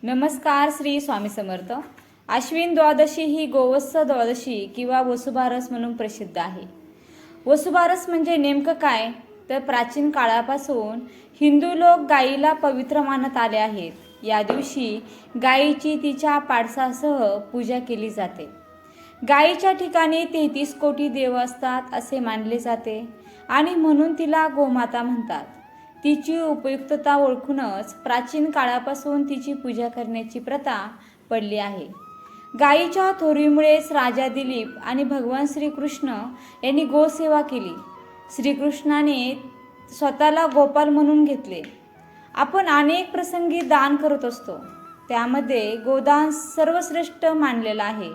नमस्कार. श्री स्वामी समर्थ. आश्विन द्वादशी ही गोवत्स द्वादशी किंवा वसुबारस म्हणून प्रसिद्ध आहे. वसुबारस म्हणजे नेमकं काय, तर प्राचीन काळापासून हिंदू लोक गायीला पवित्र मानत आले आहेत. या दिवशी गायीची तिच्या पाडसासह पूजा केली जाते. गायीच्या ठिकाणी 33 कोटी देव असतात असे मानले जाते आणि म्हणून तिला गोमाता म्हणतात. तिची उपयुक्तता ओळखूनच प्राचीन काळापासून तिची पूजा करण्याची प्रथा पडली आहे. गायीच्या थोरीमुळेच राजा दिलीप आणि भगवान श्रीकृष्ण यांनी गोसेवा केली. श्रीकृष्णाने स्वतःला गोपाल म्हणून घेतले. आपण अनेक प्रसंगी दान करत असतो, त्यामध्ये गोदान सर्वश्रेष्ठ मानलेलं आहे.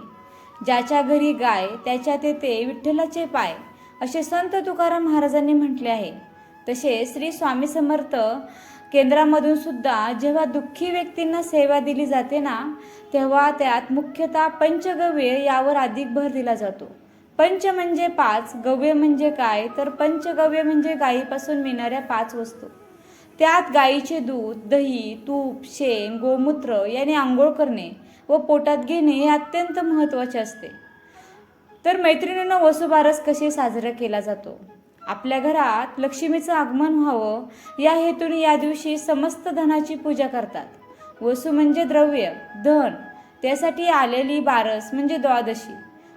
ज्याच्या घरी गाय त्याच्यात येते विठ्ठलाचे पाय, असे संत तुकाराम महाराजांनी म्हटले आहे. तसे श्री स्वामी समर्थ केंद्रामधून सुद्धा जेव्हा दुःखी व्यक्तींना सेवा दिली जाते ना, तेव्हा त्यात मुख्यतः पंचगव्य यावर अधिक भर दिला जातो. पंच म्हणजे 5, गव्य म्हणजे काय, तर पंचगव्य म्हणजे गायीपासून मिळणाऱ्या 5 वस्तू. त्यात गायीचे दूध, दही, तूप, शेण, गोमूत्र याने आंघोळ करणे व पोटात घेणे हे अत्यंत महत्त्वाचे असते. तर मैत्रिणींनो, वसुबारस कसे साजरा केला जातो? आपल्या घरात लक्ष्मीचं आगमन व्हावं या हेतूने या दिवशी समस्त धनाची पूजा करतात. वसू म्हणजे द्रव्य, धन, त्यासाठी आलेली बारस म्हणजे द्वादशी.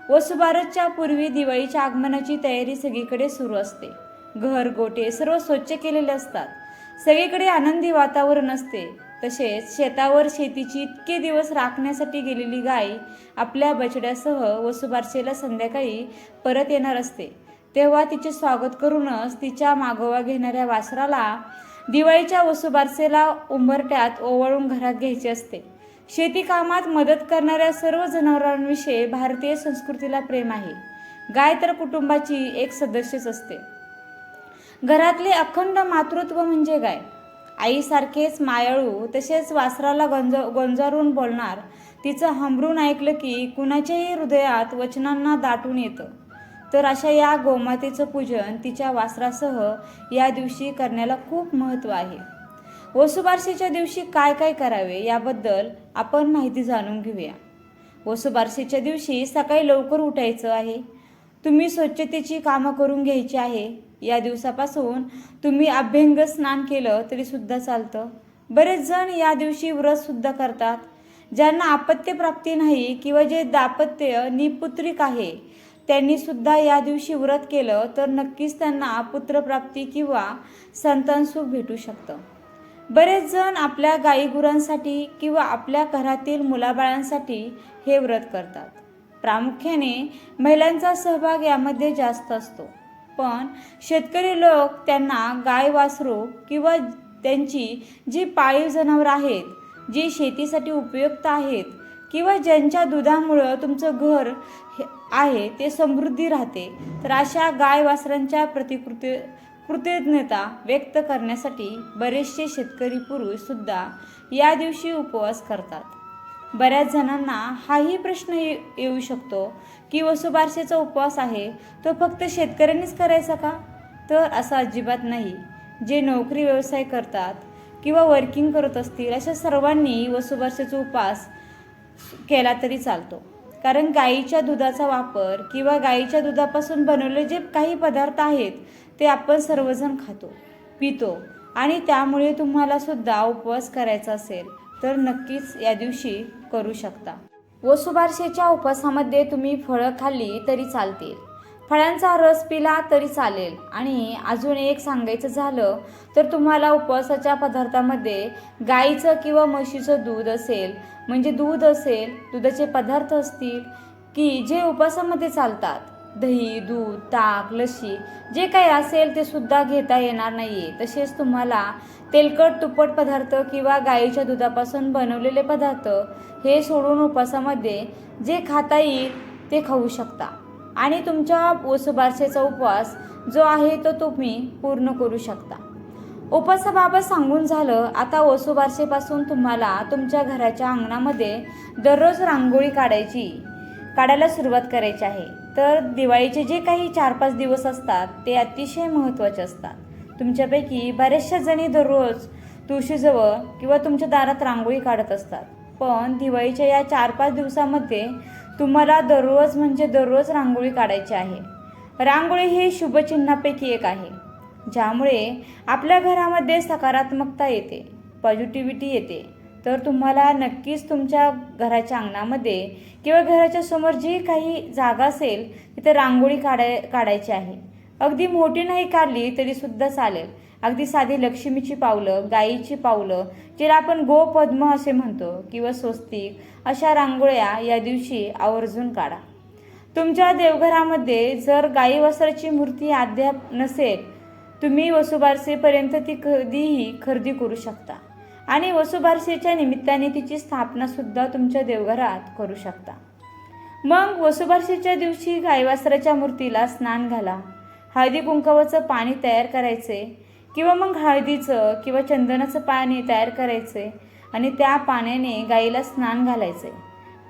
वसुबारसच्या पूर्वी दिवाळीच्या आगमनाची तयारी सगळीकडे सुरू असते. घर गोटे सर्व स्वच्छ केलेले असतात. सगळीकडे आनंदी वातावरण असते. तसेच शेतावर शेतीची इतके दिवस राखण्यासाठी गेलेली गाय आपल्या बछड्यासह वसुबारसेला संध्याकाळी परत येणार असते. तेव्हा तिचे स्वागत करूनच तिच्या मागोवा घेणाऱ्या वासराला दिवाळीच्या वसुबारसेला उंबरठ्यात ओवाळून घरात घ्यायचे असते. शेती कामात मदत करणाऱ्या सर्व जनावरांविषयी भारतीय संस्कृतीला प्रेम आहे. गाय तर कुटुंबाची एक सदस्यच असते. घरातले अखंड मातृत्व म्हणजे गाय. आईसारखेच मायाळू, तसेच वासराला गोंजारून बोलणार. तिचं हंबरून ऐकलं की कुणाच्याही हृदयात वचनांना दाटून येतं. तर अशा या गोमातेचं पूजन तिच्या वासरासह या दिवशी करण्याला खूप महत्त्व आहे. वसुबारसेच्या दिवशी काय काय करावे याबद्दल आपण माहिती जाणून घेऊया. वसुबारसेच्या दिवशी सकाळी लवकर उठायचं आहे. तुम्ही स्वच्छतेची कामं करून घ्यायची आहे. या दिवसापासून तुम्ही अभ्यंग स्नान केलं तरी सुद्धा चालतं. बरेच जण या दिवशी व्रत सुद्धा करतात. ज्यांना अपत्यप्राप्ती नाही किंवा जे दाम्पत्य निपुत्रिक आहे त्यांनी सुद्धा या दिवशी व्रत केलं तर नक्कीच त्यांना पुत्रप्राप्ती किंवा संतान सुख भेटू शकतं. बरेच जण आपल्या गाईगुरांसाठी किंवा आपल्या घरातील मुलाबाळांसाठी हे व्रत करतात. प्रामुख्याने महिलांचा सहभाग यामध्ये जास्त असतो. पण शेतकरी लोक त्यांना गाय वासरू किंवा त्यांची जी पाळीव जनावरं आहेत, जी शेतीसाठी उपयुक्त आहेत किंवा ज्यांच्या दुधामुळं तुमचं घर आहे ते समृद्धी राहते, तर अशा गाय वासरांच्या कृतज्ञता व्यक्त करण्यासाठी बरेचसे शेतकरी पुरुष सुद्धा या दिवशी उपवास करतात. बऱ्याच जणांना हाही प्रश्न येऊ शकतो की वसुबारसेचा उपवास आहे तो फक्त शेतकऱ्यांनीच करायचा का? तर असं अजिबात नाही. जे नोकरी व्यवसाय करतात किंवा वर्किंग करत असतील अशा सर्वांनी वसुबारसेचा उपवास केला तरी चालतो. कारण गाईच्या दुधाचा वापर किंवा गाईच्या दुधापासून बनवलेले जे काही पदार्थ आहेत ते आपण सर्वजण खातो, पितो आणि त्यामुळे तुम्हाला सुद्धा उपवास करायचा असेल तर नक्कीच या दिवशी करू शकता. वसुबारसेच्या उपवासामध्ये तुम्ही फळं खाल्ली तरी चालतील, फळांचा रस पिला तरी चालेल. आणि अजून एक सांगायचं झालं तर तुम्हाला उपवासाच्या पदार्थामध्ये गाईचं किंवा म्हशीचं दूध असेल, म्हणजे दूध असेल, दुधाचे पदार्थ असतील की जे उपवासामध्ये चालतात, दही, दूध, ताक, लस्सी जे काही असेल ते सुद्धा घेता येणार नाही आहे. तसेच तुम्हाला तेलकट तुपट पदार्थ किंवा गाईच्या दुधापासून बनवलेले पदार्थ हे सोडून उपवासामध्ये जे खाता येईल ते खाऊ शकता आणि तुमच्या वसुबारसेचा उपवास जो आहे तो तुम्ही पूर्ण करू शकता. उपवासाबाबत सांगून झालं. आता वसुबारसेपासून तुम्हाला तुमच्या घराच्या अंगणामध्ये दररोज रांगोळी काढायला सुरुवात करायची आहे. तर दिवाळीचे जे काही 4-5 दिवस असतात ते अतिशय महत्त्वाचे असतात. तुमच्यापैकी बऱ्याचशा जणी दररोज तुळशीजवळ किंवा तुमच्या दारात रांगोळी काढत असतात. पण दिवाळीच्या या 4-5 दिवसामध्ये तुम्हाला दररोज म्हणजे दररोज रांगोळी काढायची आहे. रांगोळी ही शुभचिन्हापैकी एक आहे, ज्यामुळे आपल्या घरामध्ये सकारात्मकता येते, पॉझिटिव्हिटी येते. तर तुम्हाला नक्कीच तुमच्या घराच्या अंगणामध्ये किंवा घराच्या समोर जी काही जागा असेल तिथे रांगोळी काढायची आहे. अगदी मोठी नाही काढली तरीसुद्धा चालेल. अगदी साधी लक्ष्मीची पावलं, गायीची पावलं, ज्याला आपण गोपद्म असे म्हणतो, किंवा स्वस्तिक, अशा रांगोळ्या या दिवशी आवर्जून काढा. तुमच्या देवघरामध्ये जर गाई वासराची मूर्ती अद्याप नसेल, तुम्ही वसुबारसेपर्यंत ती कधीही खरेदी करू शकता आणि वसुबारसेच्या निमित्ताने तिची स्थापनासुद्धा तुमच्या देवघरात करू शकता. मग वसुबारसेच्या दिवशी गाई वासराच्या मूर्तीला स्नान घाला. हळदी कुंकवाचं पाणी तयार करायचे किंवा मग हळदीचं किंवा चंदनाचं पाणी तयार करायचे आणि त्या पाण्याने गाईला स्नान घालायचे.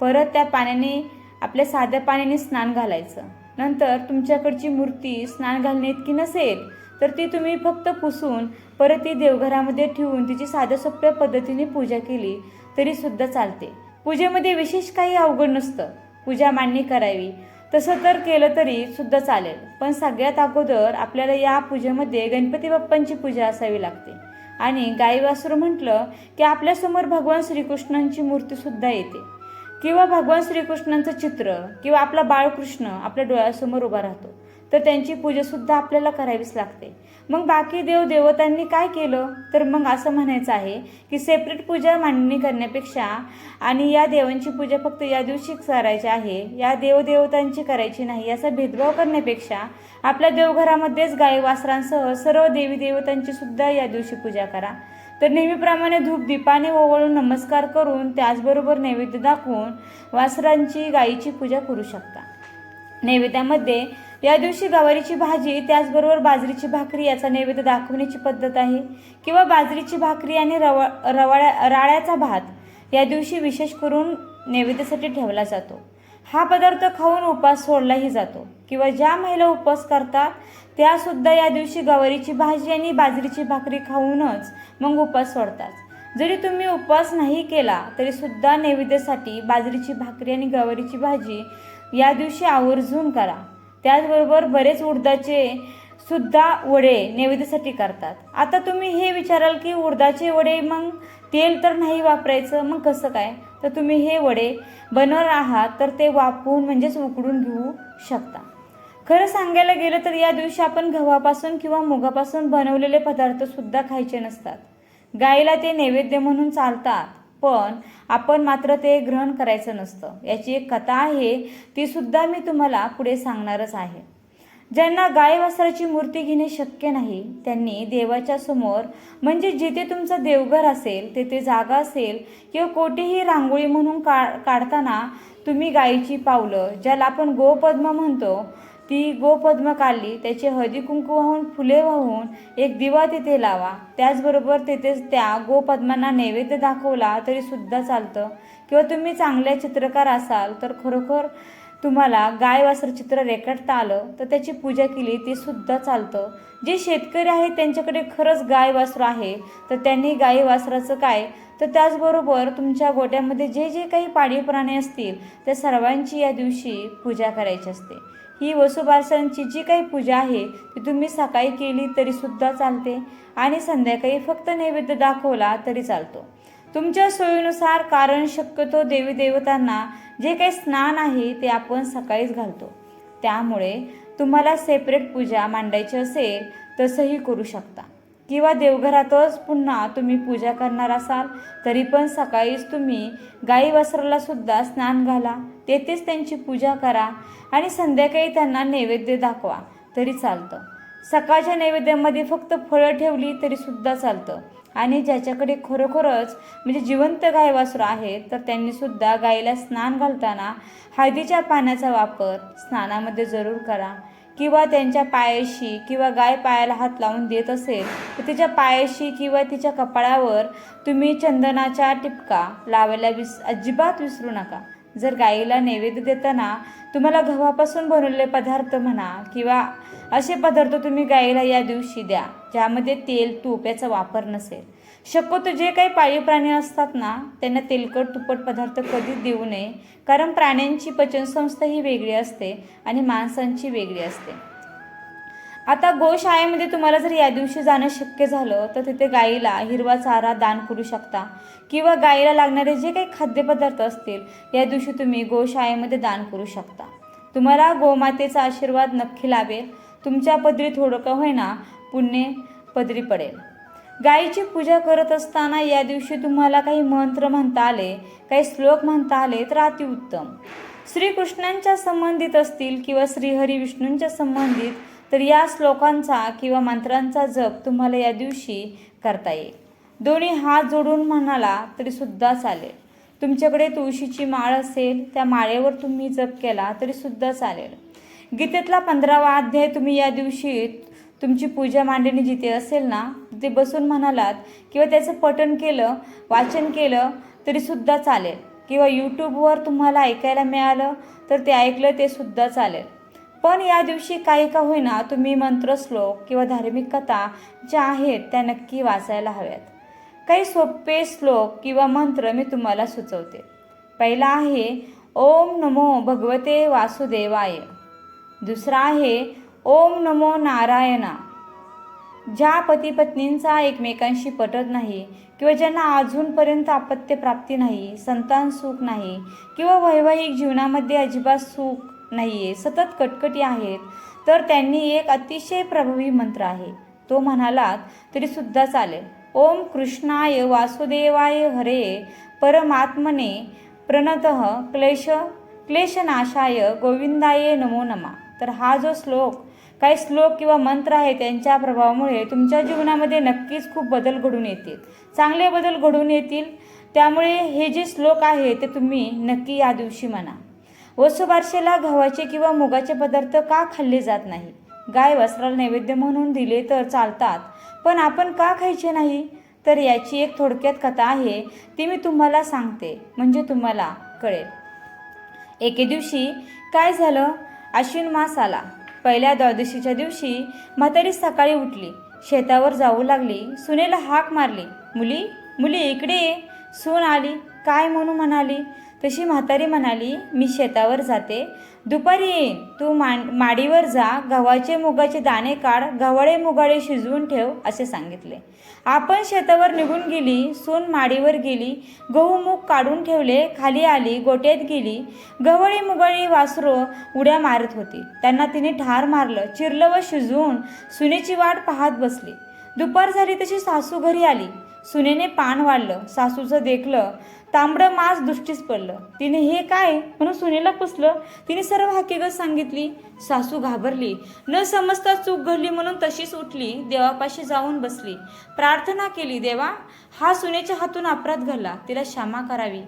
परत त्या पाण्याने आपल्या साध्या पाण्याने स्नान घालायचं. नंतर तुमच्याकडची मूर्ती स्नान घालणे इतकी नसेल तर ती तुम्ही फक्त पुसून परत ती देवघरामध्ये ठेवून तिची साध्या सोप्या पद्धतीने पूजा केली तरीसुद्धा चालते. पूजेमध्ये विशेष काही अवघड नसतं. पूजा मांडणी करावी तसं तर केलं तरी सुद्धा चालेल, पण सगळ्यात अगोदर आपल्याला या पूजेमध्ये गणपती बाप्पांची पूजा असावी लागते. आणि गाई वासरू म्हटलं की आपल्यासमोर भगवान श्रीकृष्णांची मूर्तीसुद्धा येते किंवा भगवान श्रीकृष्णांचं चित्र किंवा आपला बाळकृष्ण आपल्या डोळ्यासमोर उभा राहतो. तर त्यांची पूजासुद्धा आपल्याला करावीच लागते. मग बाकी देवदेवतांनी काय केलं तर मग असं म्हणायचं आहे की सेपरेट पूजा मांडणी करण्यापेक्षा आणि या देवांची पूजा फक्त या दिवशी करायची आहे, या देवदेवतांची करायची नाही, याचा भेदभाव करण्यापेक्षा आपल्या देवघरामध्येच गाई वासरांसह सर्व देवी देवतांची सुद्धा या दिवशी पूजा करा. तर नेहमीप्रमाणे धूप दीपाने ओवाळून नमस्कार करून त्याचबरोबर नैवेद्य दाखवून वासरांची गायीची पूजा करू शकता. नैवेद्यामध्ये या दिवशी गवारीची भाजी त्याचबरोबर बाजरीची भाकरी याचा नैवेद्य दाखवण्याची पद्धत आहे किंवा बाजरीची भाकरी आणि राळ्याचा भात या दिवशी विशेष करून नैवेद्यासाठी ठेवला जातो. हा पदार्थ खाऊन उपवास सोडलाही जातो किंवा ज्या महिला उपवास करतात त्यासुद्धा या दिवशी गवारीची भाजी आणि बाजरीची भाकरी खाऊनच मग उपवास सोडतात. जरी तुम्ही उपवास नाही केला तरीसुद्धा नैवेद्यासाठी बाजरीची भाकरी आणि गवारीची भाजी या दिवशी आवर्जून करा. त्याचबरोबर बरेच उडदाचे सुद्धा वडे नैवेद्यासाठी करतात. आता तुम्ही हे विचाराल की उडदाचे वडे मग तेल तर नाही वापरायचं, मग कसं काय? तर तुम्ही हे वडे बनवणार आहात तर ते वाफवून म्हणजेच उकडून घेऊ शकता. खरं सांगायला गेलं तर या दिवशी आपण गव्हापासून किंवा मुगापासून बनवलेले पदार्थ सुद्धा खायचे नसतात. गाईला ते नैवेद्य म्हणून चालतात, पण आपण मात्र ते ग्रहण करायचं नसतं. याची एक कथा आहे, ती सुद्धा मी तुम्हाला पुढे सांगणारच आहे. ज्यांना गाय वासराची मूर्ती घेणे शक्य नाही त्यांनी देवाच्या समोर म्हणजे जिथे तुमचं देवघर असेल तेथे जागा असेल किंवा कोठेही रांगोळी म्हणून काढताना तुम्ही गायीची पावलं ज्याला आपण गोपद्म म्हणतो ती गोपद्म काढली, त्याचे हळदी कुंकू वाहून फुले वाहून एक दिवा तिथे लावा. त्याचबरोबर तेथेच त्या गोपद्मांना नैवेद्य दाखवला तरी सुद्धा चालतं. किंवा तुम्ही चांगल्या चित्रकार असाल तर खरोखर तुम्हाला गाय वासर चित्र रेखाटता आलं तर त्याची पूजा केली ते सुद्धा चालतं. जे शेतकरी आहेत त्यांच्याकडे खरंच गाय वासर आहे तर त्यांनी गाय वासराचं काय तर त्याचबरोबर तुमच्या गोट्यामध्ये जे जे काही पाळीव प्राणी असतील त्या सर्वांची या दिवशी पूजा करायची असते. ही वसुबारसांची जी काही पूजा आहे ती तुम्ही सकाळी केली तरी सुद्धा चालते आणि संध्याकाळी फक्त नैवेद्य दाखवला तरी चालतो तुमच्या सोयीनुसार. कारण शक्यतो देवी देवतांना जे काही स्नान आहे ते आपण सकाळीच घालतो, त्यामुळे तुम्हाला सेपरेट पूजा मांडायची असेल तसंही करू शकता. किंवा देवघरातच पुन्हा तुम्ही पूजा करणार असाल तरी पण सकाळीच तुम्ही गाई वासराला सुद्धा स्नान घाला, तेथेच त्यांची पूजा करा आणि संध्याकाळी त्यांना नैवेद्य दाखवा तरी चालतं. सकाळच्या नैवेद्यामध्ये फक्त फळं ठेवली तरी सुद्धा चालतं. आणि ज्याच्याकडे खरोखरच म्हणजे जिवंत गाय वासरं आहेत तर त्यांनी सुद्धा गायीला स्नान घालताना हळदीच्या पाण्याचा वापर स्नानामध्ये जरूर करा. किंवा त्यांच्या पायाशी किंवा गाय पायाला हात लावून देत असेल तर तिच्या पायाशी किंवा तिच्या कपाळावर तुम्ही चंदनाचा टिपका लावायला अजिबात विसरू नका. जर गाईला नैवेद्य देताना तुम्हाला गव्हापासून बनवलेले पदार्थ म्हणा किंवा असे पदार्थ तुम्ही गाईला या दिवशी द्या ज्यामध्ये तेल तूप याचा वापर नसेल. शक्यतो जे काही पाळीव प्राणी असतात ना, त्यांना तेलकट तुपट पदार्थ कधीच देऊ नये, कारण प्राण्यांची पचनसंस्था ही वेगळी असते आणि माणसांची वेगळी असते. आता गोशाळेमध्ये तुम्हाला जर या दिवशी जाणं शक्य झालं तर तिथे गाईला हिरवा चारा दान करू शकता किंवा गाईला लागणारे जे काही खाद्यपदार्थ असतील या दिवशी तुम्ही गोशाळेमध्ये दान करू शकता. तुम्हाला गोमातेचा आशीर्वाद नक्की लाभेल. तुमच्या पदरी थोडं का होईना पुण्य पदरी पडेल. गाईची पूजा करत असताना या दिवशी तुम्हाला काही मंत्र म्हणता आले, काही श्लोक म्हणता आले तर अतिउत्तम. श्रीकृष्णांच्या संबंधित असतील किंवा श्रीहरी विष्णूंच्या संबंधित तर या श्लोकांचा किंवा मंत्रांचा जप तुम्हाला या दिवशी करता येईल. दोन्ही हात जोडून म्हणाला तरी सुद्धा चालेल. तुमच्याकडे तुळशीची माळ असेल त्या माळेवर तुम्ही जप केला तरी सुद्धा चालेल. गीतेतला 15वा अध्याय तुम्ही या दिवशी तुमची पूजा मांडणी जिथे असेल ना तिथे बसून म्हणालात किंवा त्याचं पठण केलं, वाचन केलं तरी सुद्धा चालेल. किंवा यूट्यूबवर तुम्हाला ऐकायला मिळालं तर ते ऐकलं ते सुद्धा चालेल. पण या दिवशी काही का होईना तुम्ही मंत्र श्लोक किंवा धार्मिक कथा ज्या आहेत त्या नक्की वाचायला हव्यात. काही सोपे श्लोक किंवा मंत्र मी तुम्हाला सुचवते. पहिला आहे ओम नमो भगवते वासुदेवाय. दुसरा आहे ओम नमो नारायणा. ज्या पती पत्नींचा एकमेकांशी पटत नाही किंवा ज्यांना अजूनपर्यंत अपत्य प्राप्ती नाही, संतान सुख नाही किंवा वैवाहिक जीवनामध्ये अजिबात सुख नाही आहे, सतत कटकटी आहेत, तर त्यांनी एक अतिशय प्रभावी मंत्र आहे तो म्हणालात तरी सुद्धा चालेल. ओम कृष्णाय वासुदेवाय हरे परमात्मने प्रणतः क्लेशनाशाय गोविंदाय नमो नमः. तर हा जो श्लोक काही श्लोक किंवा मंत्र आहे त्यांच्या प्रभावामुळे तुमच्या जीवनामध्ये नक्कीच खूप बदल घडून येतील, चांगले बदल घडून येतील. त्यामुळे हे जे श्लोक आहे ते तुम्ही नक्की या दिवशी म्हणा. वसुबारसेला गव्हाचे किंवा मुगाचे पदार्थ का खाल्ले जात नाही? गाय वस्त्राला नैवेद्य म्हणून दिले तर चालतात, पण आपण का खायचे नाही? तर याची एक थोडक्यात कथा आहे, ती मी तुम्हाला सांगते म्हणजे तुम्हाला कळेल. एके दिवशी काय झालं, आश्विन मास आला. पहिल्या द्वादशीच्या दिवशी म्हातारी सकाळी उठली, शेतावर जाऊ लागली. सुनेला हाक मारली, मुली मुली इकडे ये. सून आली, काय म्हणून म्हणाली. तशी म्हातारी म्हणाली, मी शेतावर जाते, दुपारी येईन. तू माडीवर जा, गव्हाचे मुगाचे दाणे काढ, गव्हाळे मुगाळे शिजवून ठेव असे सांगितले. आपण शेतावर निघून गेली. सून माडीवर गेली, गहू मूग काढून ठेवले, खाली आली, गोट्यात गेली. गव्हाळी मुगाळी वासरं उड्या मारत होती, त्यांना तिने ठार मारलं, चिरलं व शिजवून सुनेची वाट पाहत बसली. दुपार झाली तशी सासू घरी आली. सुनेने पान वाढलं, सासूचं देखलं तांबडं मांस दृष्टीस पडलं. तिने हे काय म्हणून सुनेला पुसलं. तिने सर्व हकीकत सांगितली. सासू घाबरली, न समजता चूक घडली म्हणून तशीच उठली, देवापाशी जाऊन बसली, प्रार्थना केली, देवा हा सुनेच्या हातून अपराध घडला, तिला क्षमा करावी,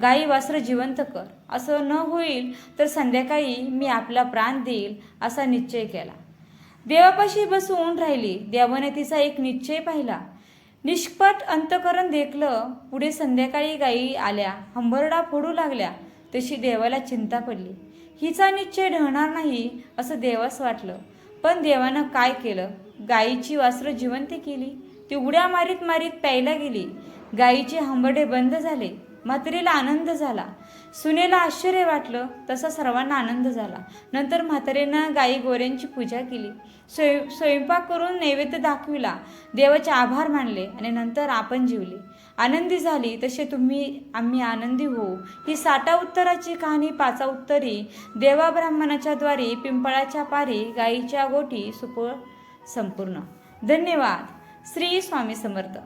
गाई वासरं जिवंत कर, असं न होईल तर संध्याकाळी मी आपला प्राण देईल असा निश्चय केला. देवापाशी बसून राहिली. देवाने तिचा एक निश्चय पाहिला, निष्कपट अंतकरण देखलं. पुढे संध्याकाळी गायी आल्या, हंबरडा फोडू लागल्या. तशी देवाला चिंता पडली, हिचा निश्चय ढळणार नाही असं देवास वाटलं. पण देवानं काय केलं, गायीची वासरं जिवंत केली. ती उड्या मारीत मारीत प्यायला गेली. गायीचे हंबरडे बंद झाले. म्हातारीला आनंद झाला, सुनेला आश्चर्य वाटलं, तसा सर्वांना आनंद झाला. नंतर म्हातारीनं गायी गोऱ्यांची पूजा केली, स्वयंपाक करून नैवेद्य दाखविला, देवाचे आभार मानले आणि नंतर आपण जेवले, आनंदी झाली. तसे आम्ही आनंदी होऊ. ही 60 उत्तराची कहाणी 5 उत्तरी देवा ब्राह्मणाच्या द्वारे पिंपळाच्या पारी गायीच्या गोठी सुपूर्द संपूर्ण. धन्यवाद. श्री स्वामी समर्थ.